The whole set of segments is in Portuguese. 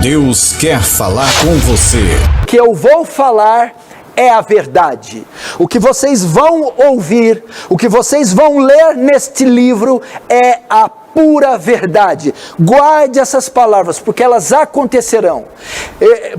Deus quer falar com você. O que eu vou falar é a verdade. O que vocês vão ouvir, o que vocês vão ler neste livro é a pura verdade. Guarde essas palavras, porque elas acontecerão.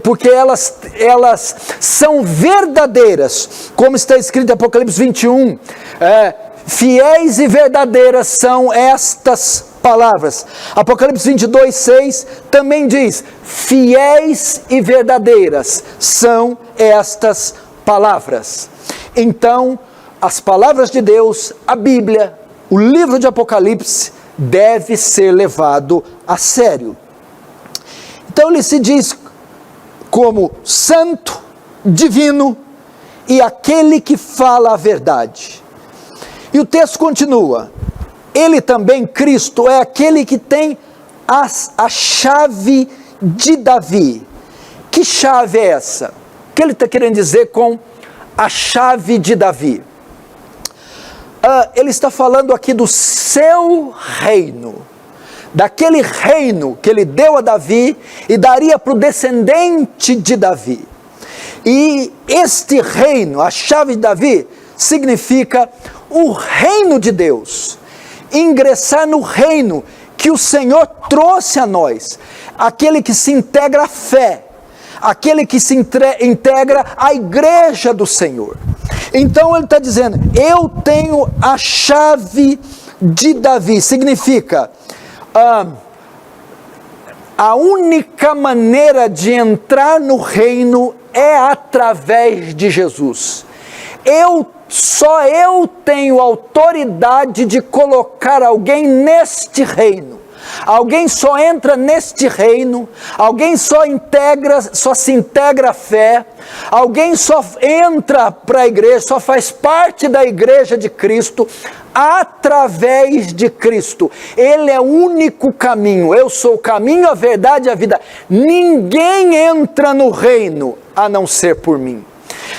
Porque elas são verdadeiras. Como está escrito em Apocalipse 21, fiéis e verdadeiras são estas palavras. Apocalipse 22, 6 também diz: fiéis e verdadeiras são estas palavras. Então, as palavras de Deus, a Bíblia, o livro de Apocalipse, deve ser levado a sério. Então ele se diz como santo, divino e aquele que fala a verdade. E o texto continua: ele também, Cristo, é aquele que tem a chave de Davi. Que chave é essa? O que ele está querendo dizer com a chave de Davi? Ele está falando aqui do seu reino, daquele reino que ele deu a Davi e daria para o descendente de Davi. E este reino, a chave de Davi, significa o reino de Deus. Ingressar no reino que o Senhor trouxe a nós, aquele que se integra à fé, aquele que se integra à igreja do Senhor. Então ele está dizendo: eu tenho a chave de Davi. Significa a única maneira de entrar no reino é através de Jesus. Só eu tenho autoridade de colocar alguém neste reino. Alguém só entra neste reino, alguém só se integra à fé, alguém só entra para a igreja, só faz parte da igreja de Cristo através de Cristo. Ele é o único caminho. Eu sou o caminho, a verdade e a vida. Ninguém entra no reino a não ser por mim.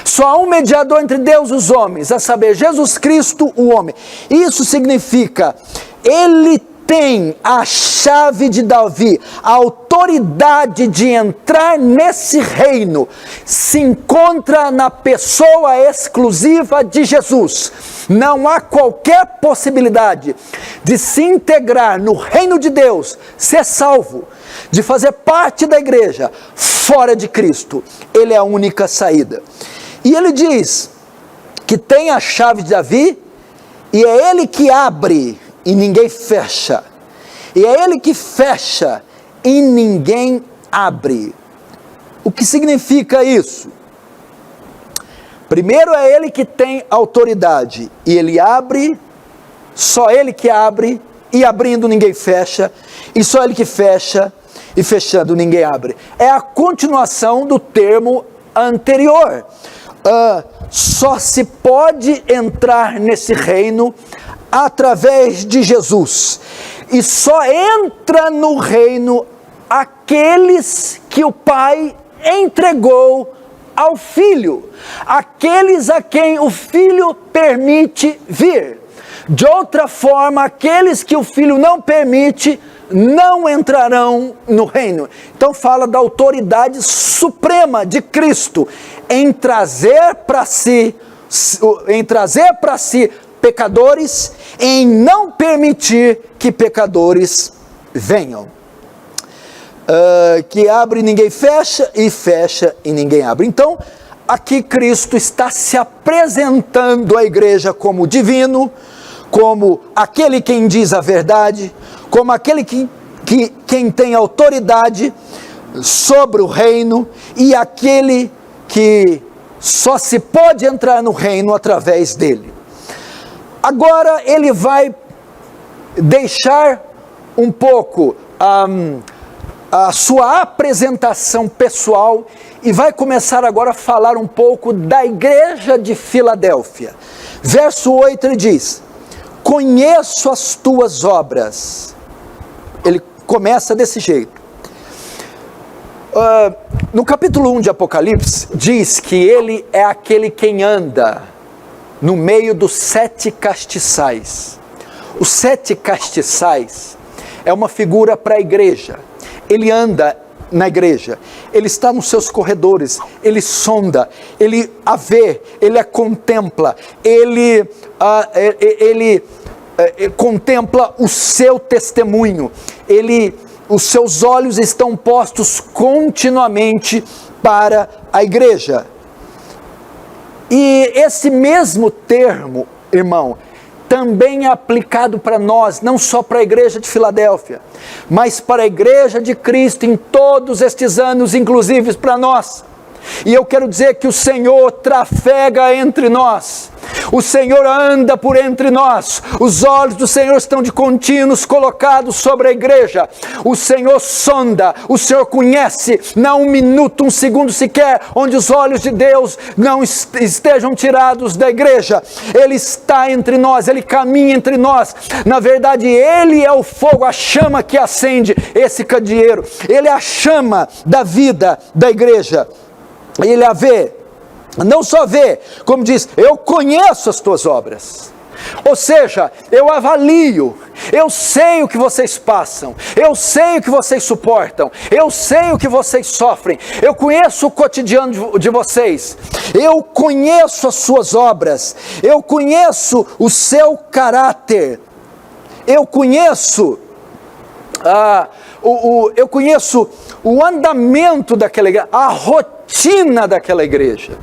Só há um mediador entre Deus e os homens, a saber, Jesus Cristo, o homem. Isso significa, ele tem a chave de Davi, a autoridade de entrar nesse reino, se encontra na pessoa exclusiva de Jesus. Não há qualquer possibilidade de se integrar no reino de Deus, ser salvo, de fazer parte da igreja, fora de Cristo. Ele é a única saída. E ele diz que tem a chave de Davi, e é ele que abre e ninguém fecha, e é ele que fecha e ninguém abre. O que significa isso? Primeiro, é ele que tem autoridade, e ele abre, só ele que abre, e abrindo ninguém fecha, e só ele que fecha, e fechando ninguém abre. É a continuação do termo anterior. Só se pode entrar nesse reino através de Jesus, e só entra no reino aqueles que o Pai entregou ao Filho, aqueles a quem o Filho permite vir. De outra forma, aqueles que o Filho não permite não entrarão no reino. Então fala da autoridade suprema de Cristo em trazer para si pecadores, em não permitir que pecadores venham. Que abre e ninguém fecha, e fecha e ninguém abre. Então, aqui Cristo está se apresentando à igreja como divino, como aquele quem diz a verdade, como aquele quem tem autoridade sobre o reino, e aquele que só se pode entrar no reino através dele. Agora ele vai deixar um pouco a sua apresentação pessoal e vai começar agora a falar um pouco da igreja de Filadélfia. Verso 8 ele diz: conheço as tuas obras. Ele começa desse jeito. No capítulo 1 de Apocalipse, diz que ele é aquele quem anda no meio dos 7 castiçais. Os 7 castiçais é uma figura para a igreja. Ele anda na igreja, ele está nos seus corredores, ele sonda, ele a vê, ele a contempla, ele contempla o seu testemunho, os seus olhos estão postos continuamente para a igreja. E esse mesmo termo, irmão, também é aplicado para nós, não só para a igreja de Filadélfia, mas para a igreja de Cristo em todos estes anos, inclusive para nós. E eu quero dizer que o Senhor trafega entre nós, o Senhor anda por entre nós, os olhos do Senhor estão de contínuos colocados sobre a igreja, o Senhor sonda, o Senhor conhece, não um minuto, um segundo sequer, onde os olhos de Deus não estejam tirados da igreja. Ele está entre nós, Ele caminha entre nós, na verdade Ele é o fogo, a chama que acende esse candeeiro, Ele é a chama da vida da igreja. Ele a vê, não só vê, como diz, eu conheço as tuas obras, ou seja, eu avalio, eu sei o que vocês passam, eu sei o que vocês suportam, eu sei o que vocês sofrem, eu conheço o cotidiano de vocês, eu conheço as suas obras, eu conheço o seu caráter, eu conheço o andamento daquela igreja, a rotina daquela igreja.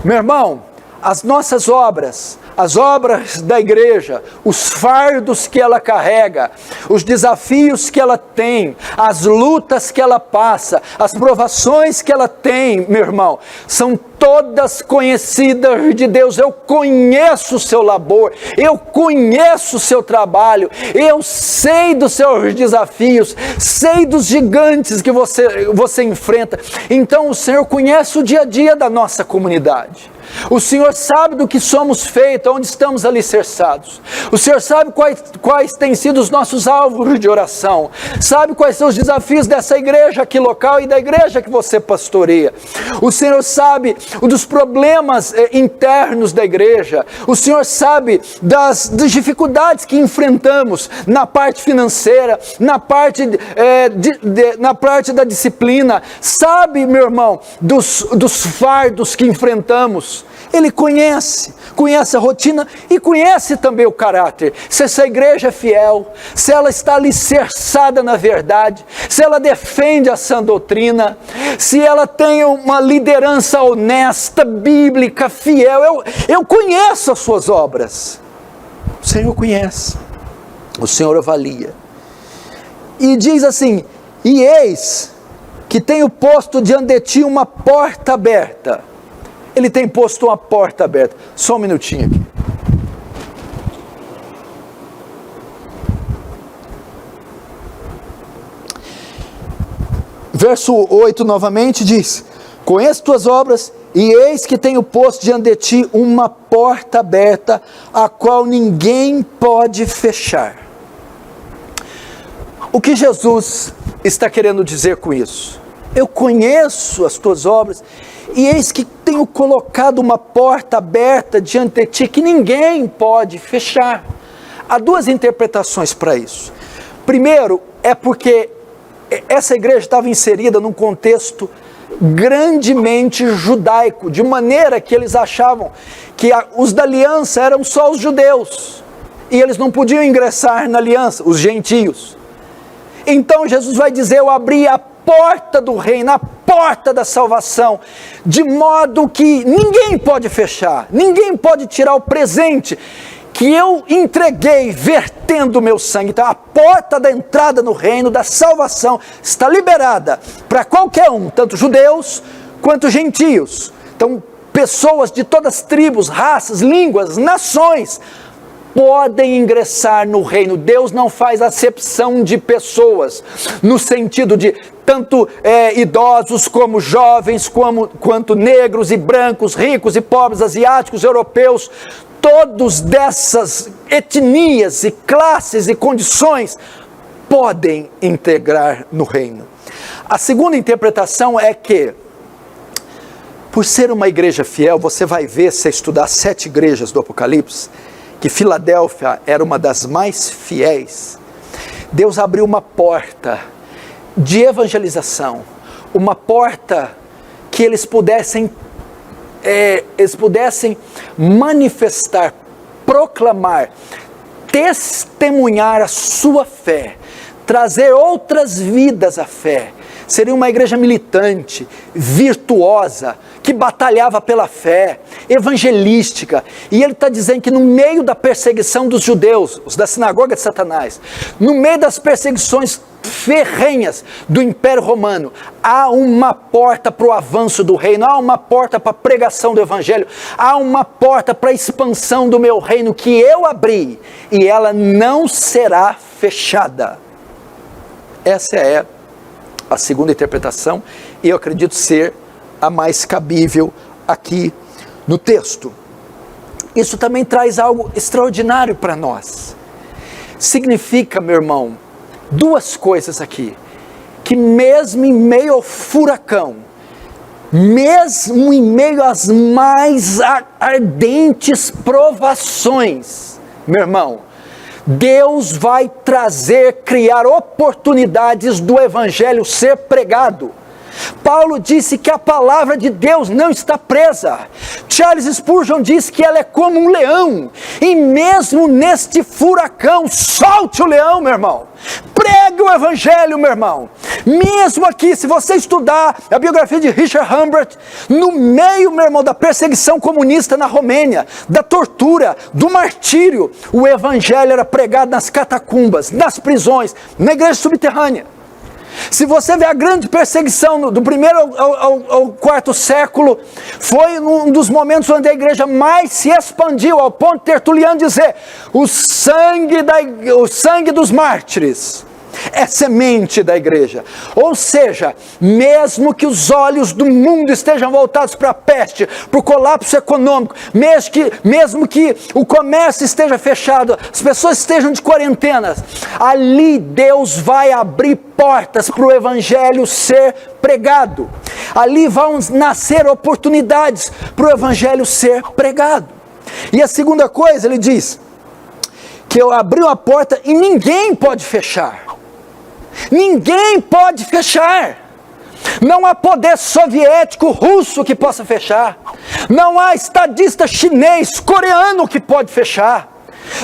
Meu irmão, as nossas obras, as obras da igreja, os fardos que ela carrega, os desafios que ela tem, as lutas que ela passa, as provações que ela tem, meu irmão, são todas conhecidas de Deus. Eu conheço o seu labor, eu conheço o seu trabalho, eu sei dos seus desafios, sei dos gigantes que você enfrenta. Então o Senhor conhece o dia a dia da nossa comunidade. O Senhor sabe do que somos feitos, onde estamos alicerçados. O Senhor sabe quais têm sido os nossos alvos de oração. Sabe quais são os desafios dessa igreja aqui local e da igreja que você pastoreia. O Senhor sabe dos problemas internos da igreja. O Senhor sabe das dificuldades que enfrentamos na parte financeira, na parte da disciplina. Sabe, meu irmão, dos fardos que enfrentamos. Ele conhece a rotina e conhece também o caráter. Se essa igreja é fiel, se ela está alicerçada na verdade, se ela defende a sã doutrina, se ela tem uma liderança honesta, bíblica, fiel. Eu conheço as suas obras. O Senhor conhece, o Senhor avalia. E diz assim, e eis que tenho posto diante de ti uma porta aberta. Ele tem posto uma porta aberta. Só um minutinho aqui. Verso 8 novamente diz, conheço tuas obras e eis que tenho posto diante de ti uma porta aberta, a qual ninguém pode fechar. O que Jesus está querendo dizer com isso? Eu conheço as tuas obras e eis que tenho colocado uma porta aberta diante de ti que ninguém pode fechar. Há duas interpretações para isso. Primeiro, é porque essa igreja estava inserida num contexto grandemente judaico, de maneira que eles achavam que os da aliança eram só os judeus, e eles não podiam ingressar na aliança, os gentios. Então Jesus vai dizer, eu abri a porta do reino, a porta da salvação, de modo que ninguém pode fechar, ninguém pode tirar o presente que eu entreguei vertendo o meu sangue. Então a porta da entrada no reino da salvação está liberada para qualquer um, tanto judeus quanto gentios. Então pessoas de todas as tribos, raças, línguas, nações podem ingressar no reino. Deus não faz acepção de pessoas, no sentido de tanto idosos como jovens, quanto negros e brancos, ricos e pobres, asiáticos, europeus, todos dessas etnias e classes e condições podem integrar no reino. A segunda interpretação é que, por ser uma igreja fiel, você vai ver, se estudar 7 igrejas do Apocalipse, que Filadélfia era uma das mais fiéis. Deus abriu uma porta de evangelização, uma porta que eles pudessem manifestar, proclamar, testemunhar a sua fé, trazer outras vidas à fé. Seria uma igreja militante, virtuosa, que batalhava pela fé, evangelística. E ele está dizendo que no meio da perseguição dos judeus, os da sinagoga de Satanás, no meio das perseguições ferrenhas do Império Romano, há uma porta para o avanço do reino, há uma porta para a pregação do Evangelho, há uma porta para a expansão do meu reino que eu abri, e ela não será fechada. Essa é a segunda interpretação, e eu acredito ser a mais cabível aqui no texto. Isso também traz algo extraordinário para nós. Significa, meu irmão, duas coisas aqui: que mesmo em meio ao furacão, mesmo em meio às mais ardentes provações, meu irmão, Deus vai criar oportunidades do Evangelho ser pregado. Paulo disse que a palavra de Deus não está presa. Charles Spurgeon disse que ela é como um leão, e mesmo neste furacão, solte o leão, meu irmão. Pregue o Evangelho, meu irmão. Mesmo aqui, se você estudar a biografia de Richard Humbert, no meio, meu irmão, da perseguição comunista na Romênia, da tortura, do martírio, o Evangelho era pregado nas catacumbas, nas prisões, na igreja subterrânea. Se você vê a grande perseguição do primeiro ao quarto século, foi um dos momentos onde a igreja mais se expandiu, ao ponto de Tertuliano dizer: o sangue dos mártires é semente da igreja. Ou seja, mesmo que os olhos do mundo estejam voltados para a peste, para o colapso econômico, mesmo que o comércio esteja fechado, as pessoas estejam de quarentena, ali Deus vai abrir portas para o Evangelho ser pregado. Ali vão nascer oportunidades para o Evangelho ser pregado. E a segunda coisa, ele diz que eu abri uma porta e ninguém pode fechar. Ninguém pode fechar. Não há poder soviético, russo que possa fechar. Não há estadista chinês, coreano que pode fechar.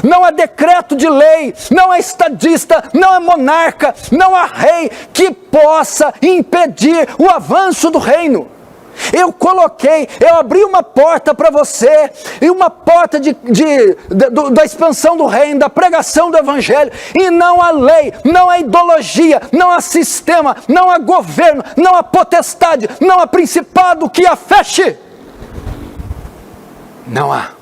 Não há decreto de lei, não há estadista, não há monarca, não há rei que possa impedir o avanço do reino. Eu abri uma porta para você, e uma porta da expansão do reino, da pregação do Evangelho, e não há lei, não há ideologia, não há sistema, não há governo, não há potestade, não há principado que a feche. Não há.